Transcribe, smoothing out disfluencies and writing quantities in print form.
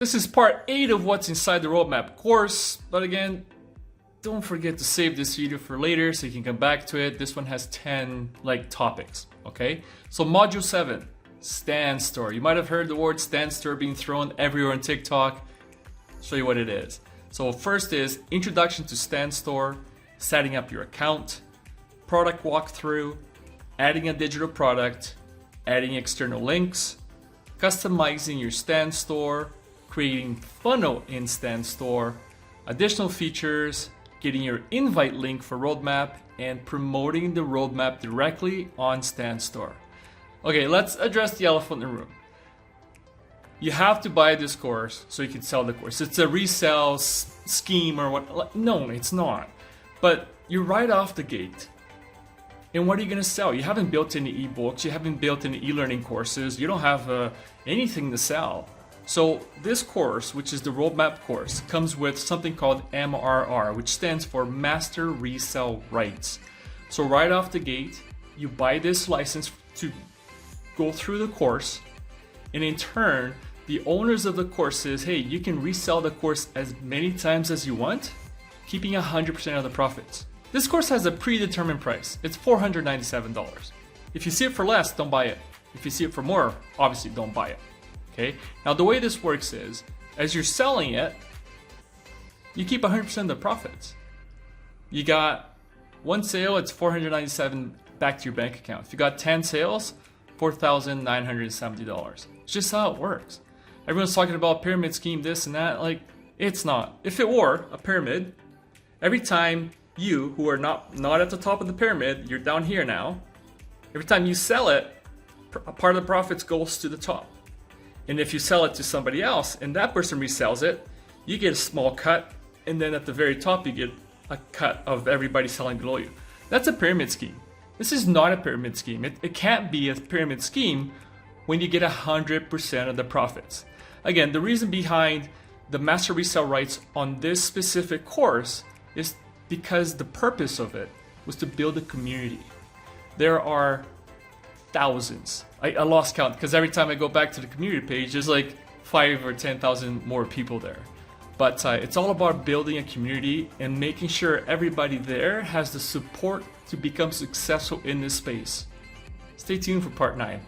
This is part 8 of what's inside the roadmap course, but again, don't forget to save this video for later so you can come back to it. This one has 10 topics, okay? So module 7, stand store. You might have heard the word stand store being thrown everywhere on TikTok. I'll show you what it is. So first is introduction to stand store, setting up your account, product walkthrough, adding a digital product, adding external links, customizing your stand store, creating funnel in stand store, additional features, getting your invite link for roadmap, and promoting the roadmap directly on stand store. Okay, let's address the elephant in the room. You have to buy this course so you can sell the course. It's a resell scheme or what? No, it's not. But you're right off the gate. And what are you going to sell? You haven't built any ebooks, you haven't built any e-learning courses, you don't have anything to sell. So this course, which is the roadmap course, comes with something called MRR, which stands for Master Resell Rights. So right off the gate, you buy this license to go through the course, and in turn, the owners of the course says, hey, you can resell the course as many times as you want, keeping 100% of the profits. This course has a predetermined price. It's $497. If you see it for less, don't buy it. If you see it for more, obviously don't buy it. Okay? Now the way this works is, as you're selling it, you keep 100% of the profits. You got one sale, it's $497 back to your bank account. If you got 10 sales, $4,970. It's just how it works. Everyone's talking about pyramid scheme, this and that. It's not. If it were a pyramid, every time you, who are not at the top of the pyramid, you're down here now, every time you sell it, a part of the profits goes to the top. And if you sell it to somebody else and that person resells it, you get a small cut, and then at the very top you get a cut of everybody selling below you. That's a pyramid scheme. This is not a pyramid scheme. It can't be a pyramid scheme when you get 100% of the profits. Again, the reason behind the Master Resell Rights on this specific course is because the purpose of it was to build a community. There are thousands. I lost count because every time I go back to the community page, there's 5,000 or 10,000 more people there. But it's all about building a community and making sure everybody there has the support to become successful in this space. Stay tuned for part 9.